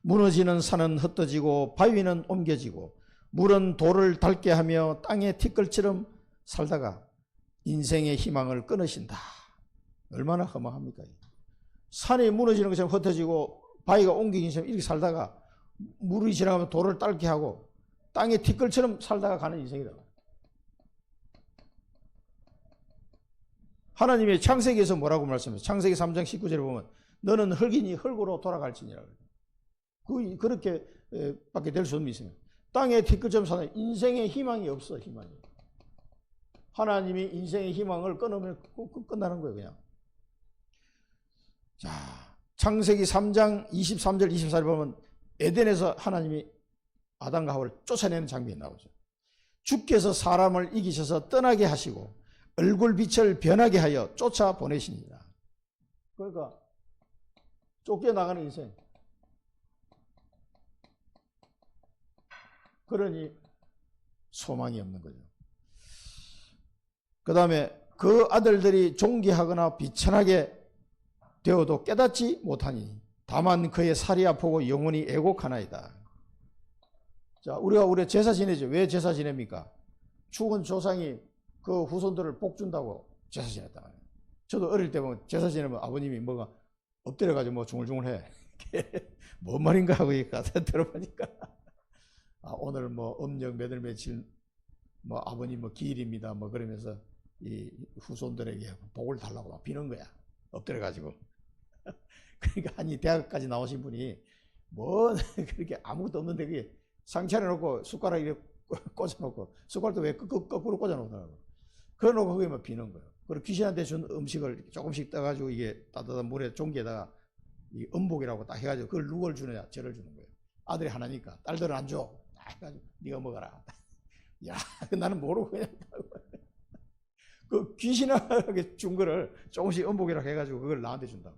무너지는 산은 흩어지고 바위는 옮겨지고 물은 돌을 닳게 하며 땅의 티끌처럼 살다가 인생의 희망을 끊으신다. 얼마나 허망합니까? 산이 무너지는 것처럼 흩어지고 바위가 옮기는 것처럼 이렇게 살다가 물이 지나가면 돌을 닳게 하고 땅의 티끌처럼 살다가 가는 인생이다. 하나님의 창세기에서 뭐라고 말씀하세요? 창세기 3장 19절에 보면 너는 흙이니 흙으로 돌아갈지니라. 그렇게 밖에 될 수 없는 있습니다. 땅의 티끌처럼 사는 인생의 희망이 없어. 희망이. 하나님이 인생의 희망을 끊으면 끝나는 거예요. 그냥. 자, 창세기 3장 23절 24절 보면 에덴에서 하나님이 아담과 하와를 쫓아내는 장면이 나오죠. 주께서 사람을 이기셔서 떠나게 하시고 얼굴빛을 변하게 하여 쫓아보내시니라. 그러니까 쫓겨나가는 인생. 그러니 소망이 없는 거죠. 그 다음에 그 아들들이 존귀하거나 비천하게 되어도 깨닫지 못하니 다만 그의 살이 아프고 영혼이 애곡하나이다. 자, 우리가 제사 지내죠. 왜 제사 지냅니까? 죽은 조상이 그 후손들을 복 준다고 제사 지냈다 말이에요. 저도 어릴 때 보면 제사 지내면 아버님이 뭐가 엎드려가지고 뭐 중얼중얼해. 뭔 말인가 하고 가서 들어보니까 오늘 뭐 음력 몇월 며칠 뭐 아버님 뭐 기일입니다 뭐 그러면서 이 후손들에게 복을 달라고 막 비는 거야. 엎드려가지고. 그러니까 아니 대학까지 나오신 분이 뭐 그렇게 아무것도 없는데 그게 상차려 놓고 숟가락 이렇게 꽂아놓고 숟가락도 왜 거꾸로 꽂아놓더라고. 그러놓고 그게 막 비는 거예요. 그리고 귀신한테 준 음식을 조금씩 떠가지고 이게 따뜻한 물에 종기에다가 이 음복이라고 딱 해가지고 그걸 누굴 주느냐? 저를 주는 거예요. 아들이 하나니까 딸들은 안 줘. 딱 해가지고 네가 먹어라. 야, 나는 모르고 그냥 그 귀신한테 준 거를 조금씩 음복이라고 해가지고 그걸 나한테 준다고.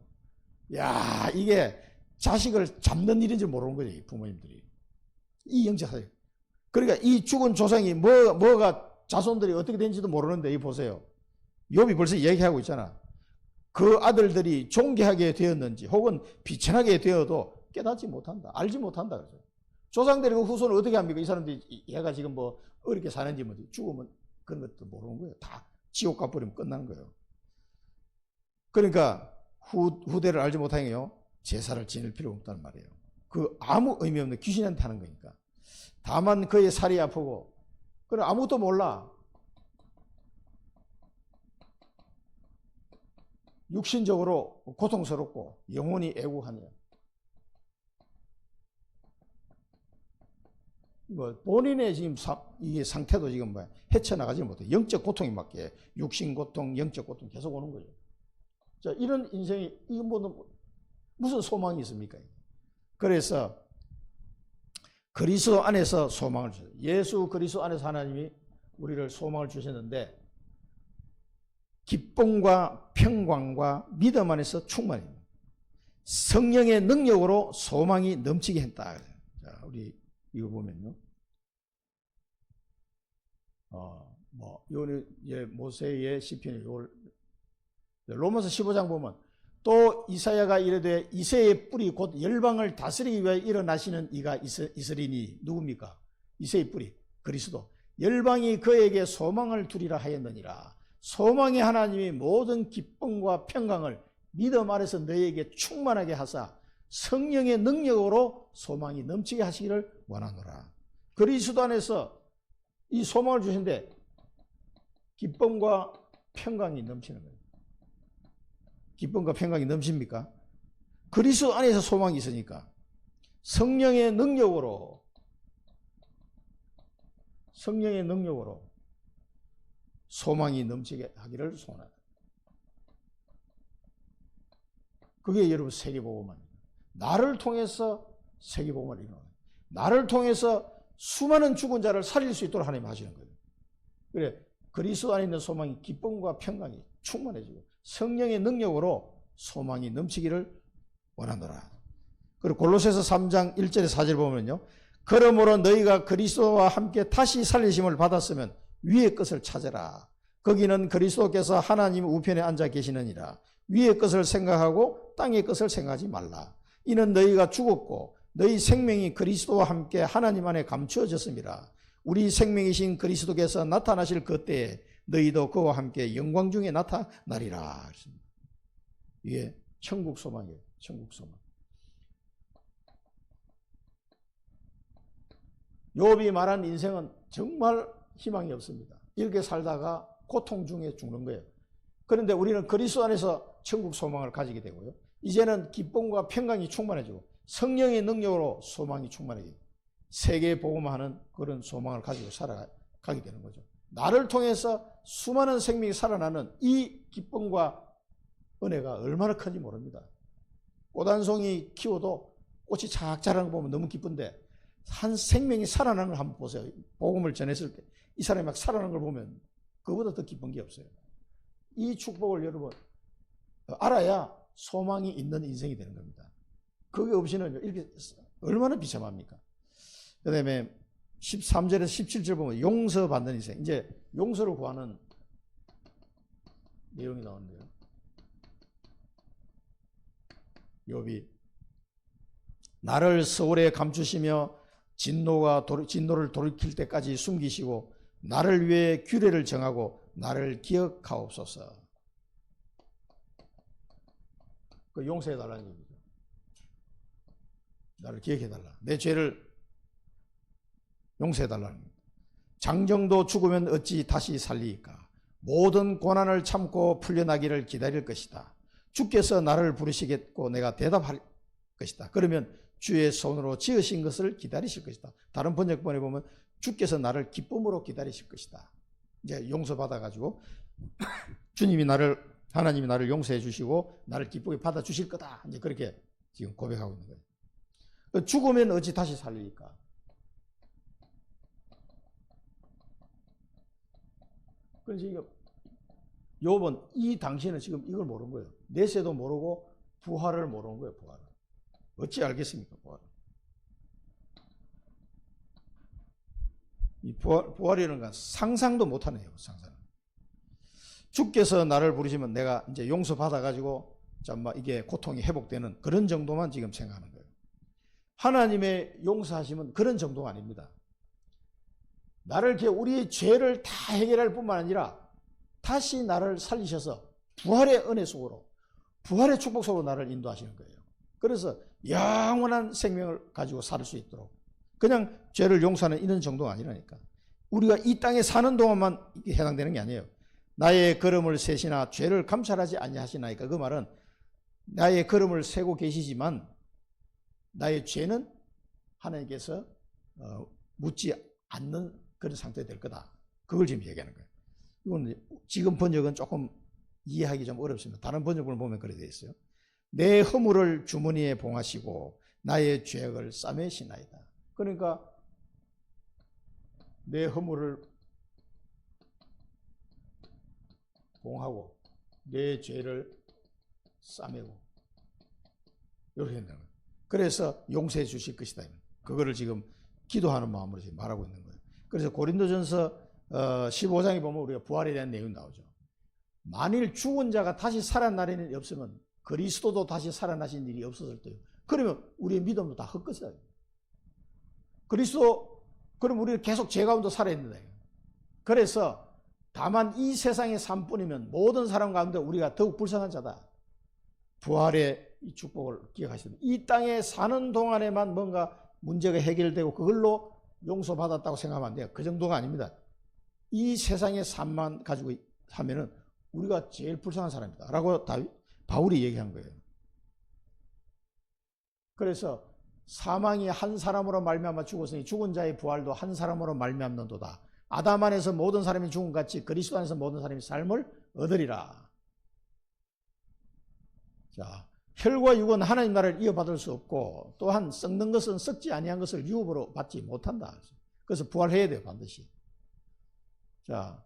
야, 이게 자식을 잡는 일인지 모르는 거지 부모님들이. 이 영적 사실. 그러니까 이 죽은 조상이 뭐가 자손들이 어떻게 된지도 모르는데 이 보세요. 욥이 벌써 얘기하고 있잖아. 그 아들들이 존귀하게 되었는지 혹은 비천하게 되어도 깨닫지 못한다. 알지 못한다. 그래서 조상들이 그 후손을 어떻게 합니까? 이 사람들이 얘가 지금 뭐 어렵게 사는지 뭐 죽으면 그런 것도 모르는 거예요. 다 지옥 가버리면 끝나는 거예요. 그러니까 후대를 알지 못하니요 제사를 지낼 필요가 없다는 말이에요. 그 아무 의미 없는 귀신한테 하는 거니까. 다만 그의 살이 아프고 그래 아무것도 몰라. 육신적으로 고통스럽고 영혼이 애곡하냐. 뭐 본인의 지금 이게 상태도 지금 뭐야 헤쳐나가지 못해. 영적 고통이 맞게 육신 고통, 영적 고통 계속 오는 거죠. 자, 이런 인생이 이건 뭐 무슨 소망이 있습니까? 그래서 그리스도 안에서 소망을 주셨어요. 예수 그리스도 안에서 하나님이 우리를 소망을 주셨는데 기쁨과 평강과 믿음 안에서 충만입니다. 성령의 능력으로 소망이 넘치게 했다. 자, 우리 이거 보면요. 요는 모세의 시편이 로마서 15장 보면 또 이사야가 이르되 이새의 뿌리 곧 열방을 다스리기 위하여 일어나시는 이가 있으리니 누굽니까? 이새의 뿌리 그리스도. 열방이 그에게 소망을 두리라 하였느니라. 소망의 하나님이 모든 기쁨과 평강을 믿음 아래서 너희에게 충만하게 하사 성령의 능력으로 소망이 넘치게 하시기를 원하노라. 그리스도 안에서 이 소망을 주신데 기쁨과 평강이 넘치는 거예요. 기쁨과 평강이 넘칩니까? 그리스도 안에서 소망이 있으니까 성령의 능력으로 소망이 넘치게 하기를 소원한다. 그게 여러분 세계복음입니다. 나를 통해서 세계복음을 이루는 거예요. 나를 통해서 수많은 죽은 자를 살릴 수 있도록 하나님 하시는 거예요. 그래 그리스도 안에 있는 소망이 기쁨과 평강이 충만해지고 성령의 능력으로 소망이 넘치기를 원하노라. 그리고 골로새서 3장 1절에 4절 보면요. 그러므로 너희가 그리스도와 함께 다시 살리심을 받았으면 위의 것을 찾으라. 거기는 그리스도께서 하나님 우편에 앉아 계시느니라. 위의 것을 생각하고 땅의 것을 생각하지 말라. 이는 너희가 죽었고 너희 생명이 그리스도와 함께 하나님 안에 감추어졌습니다. 우리 생명이신 그리스도께서 나타나실 그때에 너희도 그와 함께 영광 중에 나타나리라. 이게 천국 소망이에요. 천국 소망. 욥이 말한 인생은 정말 희망이 없습니다. 이렇게 살다가 고통 중에 죽는 거예요. 그런데 우리는 그리스도 안에서 천국 소망을 가지게 되고요. 이제는 기쁨과 평강이 충만해지고 성령의 능력으로 소망이 충만해지고 세계 복음하는 그런 소망을 가지고 살아가게 되는 거죠. 나를 통해서 수많은 생명이 살아나는 이 기쁨과 은혜가 얼마나 큰지 모릅니다. 꽃 한 송이 키워도 꽃이 착 자라는 거 보면 너무 기쁜데 한 생명이 살아나는 걸 한번 보세요. 복음을 전했을 때 이 사람이 막 살아나는 걸 보면 그보다 더 기쁜 게 없어요. 이 축복을 여러분 알아야 소망이 있는 인생이 되는 겁니다. 그게 없이는 이렇게 얼마나 비참합니까? 그 다음에 13절에서 17절 보면 용서받는 인생. 이제 용서를 구하는 내용이 나오는데요. 욥이 나를 서울에 감추시며 진노를 돌이킬 때까지 숨기시고 나를 위해 규례를 정하고 나를 기억하옵소서. 그 용서해달라는 얘기죠. 나를 기억해달라. 내 죄를 용서해달라는 겁니다. 장정도 죽으면 어찌 다시 살리이까. 모든 고난을 참고 풀려나기를 기다릴 것이다. 주께서 나를 부르시겠고 내가 대답할 것이다. 그러면 주의 손으로 지으신 것을 기다리실 것이다. 다른 번역본에 보면 주께서 나를 기쁨으로 기다리실 것이다. 이제 용서받아가지고 하나님이 나를 용서해 주시고 나를 기쁘게 받아주실 거다. 이제 그렇게 지금 고백하고 있는 거예요. 죽으면 어찌 다시 살리니까. 그래서 욥은 이 당시에는 지금 이걸 모르는 거예요. 내세도 모르고 부활을 모르는 거예요. 부활을. 어찌 알겠습니까? 부활을. 이 부활이라는 건 상상도 못하네요. 상상. 주께서 나를 부르시면 내가 이제 용서받아가지고 이게 고통이 회복되는 그런 정도만 지금 생각하는 거예요. 하나님의 용서하심은 그런 정도가 아닙니다. 나를 이렇게 우리의 죄를 다 해결할 뿐만 아니라 다시 나를 살리셔서 부활의 은혜 속으로, 부활의 축복 속으로 나를 인도하시는 거예요. 그래서 영원한 생명을 가지고 살 수 있도록. 그냥 죄를 용서하는 이런 정도가 아니라니까. 우리가 이 땅에 사는 동안만 해당되는 게 아니에요. 나의 걸음을 세시나 죄를 감찰하지 아니하시나이까. 그 말은 나의 걸음을 세고 계시지만 나의 죄는 하나님께서 묻지 않는 그런 상태가 될 거다. 그걸 지금 얘기하는 거예요. 이건 지금 번역은 조금 이해하기 좀 어렵습니다. 다른 번역을 보면 그렇게 되어 있어요. 내 허물을 주머니에 봉하시고 나의 죄악을 싸매시나이다. 그러니까 내 허물을 봉하고 내 죄를 싸매고 이렇게 된다는 거예요. 그래서 용서해 주실 것이다. 그거를 지금 기도하는 마음으로 지금 말하고 있는 거예요. 그래서 고린도전서 15장에 보면 우리가 부활에 대한 내용이 나오죠. 만일 죽은 자가 다시 살아나는 일이 없으면 그리스도도 다시 살아나신 일이 없었을 때요. 그러면 우리의 믿음도 다 헛것이다. 그리스도, 그럼 우리는 계속 죄 가운데 살아야 된다. 그래서 다만 이 세상의 삶뿐이면 모든 사람 가운데 우리가 더욱 불쌍한 자다. 부활의 이 축복을 기억하시면 이 땅에 사는 동안에만 뭔가 문제가 해결되고 그걸로 용서받았다고 생각하면 안 돼요. 그 정도가 아닙니다. 이 세상의 삶만 가지고 하면은 우리가 제일 불쌍한 사람이다 라고 바울이 얘기한 거예요. 그래서 사망이 한 사람으로 말미암아 죽었으니 죽은 자의 부활도 한 사람으로 말미암는도다. 아담 안에서 모든 사람이 죽은 같이 그리스도 안에서 모든 사람이 삶을 얻으리라. 자, 혈과 육은 하나님 나라를 이어받을 수 없고 또한 썩는 것은 썩지 아니한 것을 유업으로 받지 못한다. 그래서 부활해야 돼요, 반드시. 자,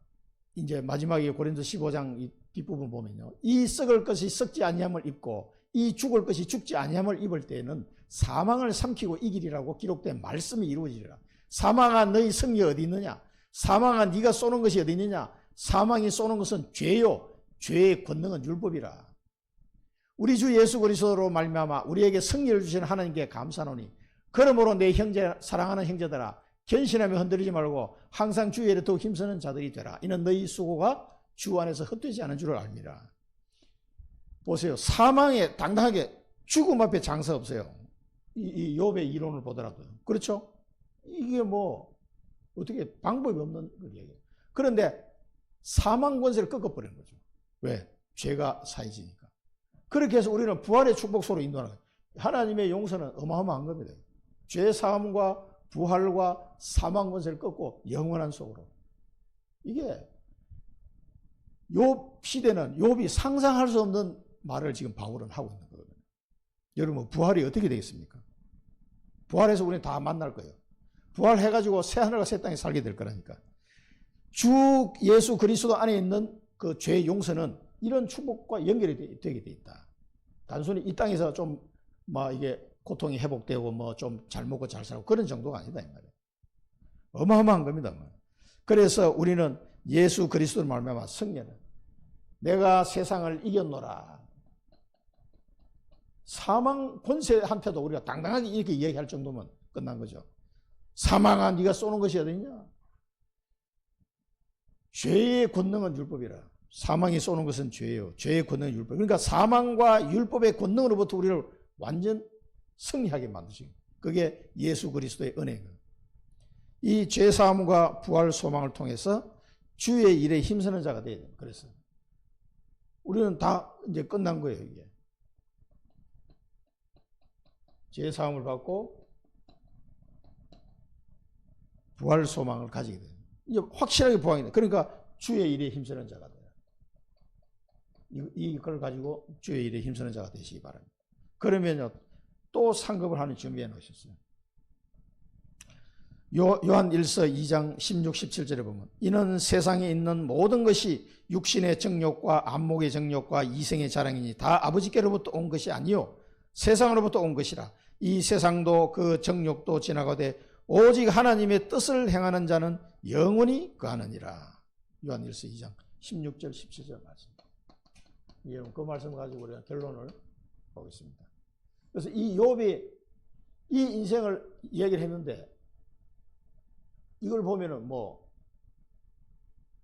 이제 마지막에 고린도 15장 이 뒷부분 보면요. 이 썩을 것이 썩지 아니함을 입고 이 죽을 것이 죽지 아니함을 입을 때에는 사망을 삼키고 이기리라고 기록된 말씀이 이루어지리라. 사망아 너희 승리 어디 있느냐? 사망아 네가 쏘는 것이 어디 있느냐? 사망이 쏘는 것은 죄요. 죄의 권능은 율법이라. 우리 주 예수 그리스도로 말미암아 우리에게 승리를 주신 하나님께 감사하노니 그러므로 내 형제 사랑하는 형제들아 견신하며 흔들리지 말고 항상 주의 일에 더욱 힘쓰는 자들이 되라. 이는 너희 수고가 주 안에서 헛되지 않은 줄을 알미라. 보세요. 사망에 당당하게 죽음 앞에 장사 없어요. 이 욥의 이론을 보더라도. 그렇죠? 이게 뭐 어떻게 방법이 없는 거예요. 그런데 사망 권세를 꺾어버리는 거죠. 왜? 죄가 사해지니까. 그렇게 해서 우리는 부활의 축복소로 인도하는 거예요. 하나님의 용서는 어마어마한 겁니다. 죄 사함과 부활과 사망 권세를 꺾고 영원한 속으로. 이게 욥 시대는 욥이 상상할 수 없는 말을 지금 바울은 하고 있는 거거든요. 여러분 부활이 어떻게 되겠습니까? 부활해서 우리는 다 만날 거예요. 부활해가지고 새 하늘과 새 땅에 살게 될 거라니까. 주 예수 그리스도 안에 있는 그 죄 용서는 이런 축복과 연결이 되게 돼 있다. 단순히 이 땅에서 좀 막 이게 고통이 회복되고 뭐 좀 잘 먹고 잘 살고 그런 정도가 아니다 이 말이에요. 어마어마한 겁니다. 그래서 우리는 예수 그리스도를 말미암아 성령은 내가 세상을 이겼노라. 사망 권세 한테도 우리가 당당하게 이렇게 이야기할 정도면 끝난 거죠. 사망아 네가 쏘는 것이 어디냐? 죄의 권능은 율법이라. 사망이 쏘는 것은 죄예요. 죄의 권능은 율법. 그러니까 사망과 율법의 권능으로부터 우리를 완전 승리하게 만드신 그게 예수 그리스도의 은혜예요. 이 죄사함과 부활 소망을 통해서 주의 일에 힘쓰는 자가 되어야 돼요. 그래서 우리는 다 이제 끝난 거예요. 이게 죄사함을 받고 부활 소망을 가지게 돼요. 이제 확실하게 부활이 돼요. 그러니까 주의 일에 힘쓰는 자가 돼요. 이걸 가지고 주의 일에 힘쓰는 자가 되시기 바랍니다. 그러면요 또 상급을 하나 준비해 놓으셨어요. 요한 1서 2장 16, 17절에 보면 이는 세상에 있는 모든 것이 육신의 정욕과 안목의 정욕과 이생의 자랑이니 다 아버지께로부터 온 것이 아니요 세상으로부터 온 것이라. 이 세상도 그 정욕도 지나가되 오직 하나님의 뜻을 행하는 자는 영원히 거하느니라. 요한 1서 2장 16절 17절 말씀. 그 말씀 가지고 우리가 결론을 보겠습니다. 그래서 이 욥이 이 인생을 얘기를 했는데 이걸 보면은 뭐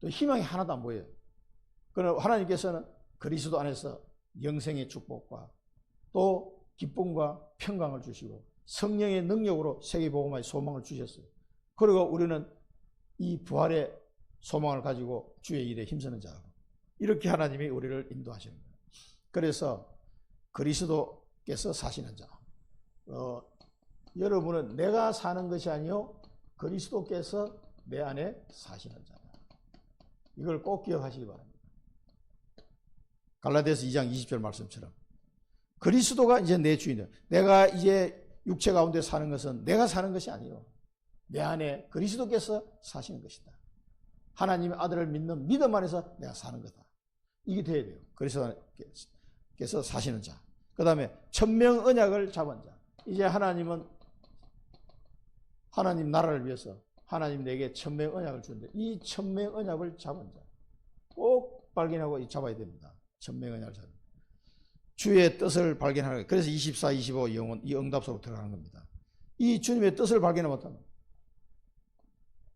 또 희망이 하나도 안 보여요. 그러나 하나님께서는 그리스도 안에서 영생의 축복과 또 기쁨과 평강을 주시고 성령의 능력으로 세계복음화의 소망을 주셨어요. 그리고 우리는 이 부활의 소망을 가지고 주의 일에 힘쓰는 자고 이렇게 하나님이 우리를 인도하시는 거예요. 그래서 그리스도께서 사시는 자. 여러분은 내가 사는 것이 아니요 그리스도께서 내 안에 사시는 자다. 이걸 꼭 기억하시기 바랍니다. 갈라디아서 2장 20절 말씀처럼 그리스도가 이제 내 주인이다. 내가 이제 육체 가운데 사는 것은 내가 사는 것이 아니요 내 안에 그리스도께서 사시는 것이다. 하나님의 아들을 믿는 믿음 안에서 내가 사는 거다. 이게 돼야 돼요. 그리스도께서 사시는 자. 그 다음에 천명 언약을 잡은 자. 이제 하나님은 하나님 나라를 위해서 하나님 내게 천명 언약을 주는데 이 천명 언약을 잡은 자. 꼭 발견하고 잡아야 됩니다. 천명 언약을 잡은 자. 주의 뜻을 발견하는 거예요. 그래서 24, 25 영혼 이 응답소로 들어가는 겁니다. 이 주님의 뜻을 발견하지 못하면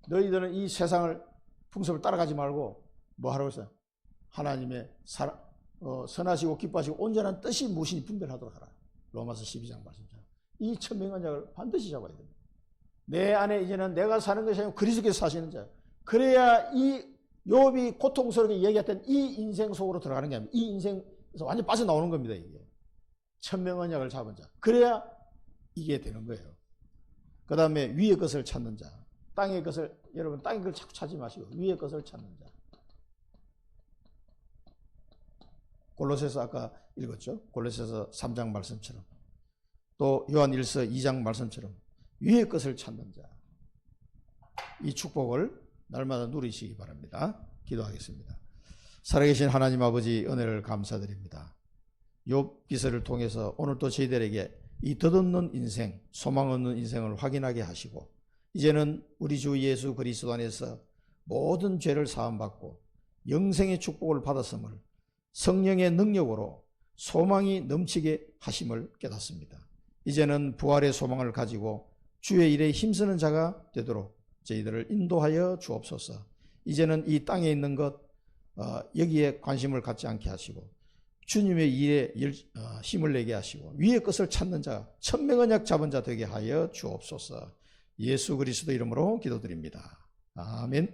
너희들은 이 세상을 풍습을 따라가지 말고 뭐 하라고 했어요? 하나님의 선하시고 기뻐하시고 온전한 뜻이 무엇인지 분별하도록 하라. 로마서 12장 말씀처럼 이 천명 언약을 반드시 잡아야 됩니다. 내 안에 이제는 내가 사는 것이 아니고 그리스도께서 사시는 자. 그래야 이 욥이 고통스럽게 얘기했던 이 인생 속으로 들어가는 게 아니라 이 인생에서 완전히 빠져나오는 겁니다. 이게 천명 언약을 잡은 자. 그래야 이게 되는 거예요. 그 다음에 위의 것을 찾는 자. 땅의 것을 여러분 땅의 것을 자꾸 찾지 마시고 위의 것을 찾는 자. 골로새서 아까 읽었죠. 골로새서 3장 말씀처럼 또 요한 1서 2장 말씀처럼 위의 것을 찾는 자. 이 축복을 날마다 누리시기 바랍니다. 기도하겠습니다. 살아계신 하나님 아버지 은혜를 감사드립니다. 욥 기서를 통해서 오늘도 저희들에게 이 덧없는 인생, 소망 없는 인생을 확인하게 하시고 이제는 우리 주 예수 그리스도 안에서 모든 죄를 사함받고 영생의 축복을 받았음을 성령의 능력으로 소망이 넘치게 하심을 깨닫습니다. 이제는 부활의 소망을 가지고 주의 일에 힘쓰는 자가 되도록 저희들을 인도하여 주옵소서. 이제는 이 땅에 있는 것 여기에 관심을 갖지 않게 하시고 주님의 일에 힘을 내게 하시고 위의 것을 찾는 자, 천명언약 잡은 자 되게 하여 주옵소서. 예수 그리스도 이름으로 기도드립니다. 아멘.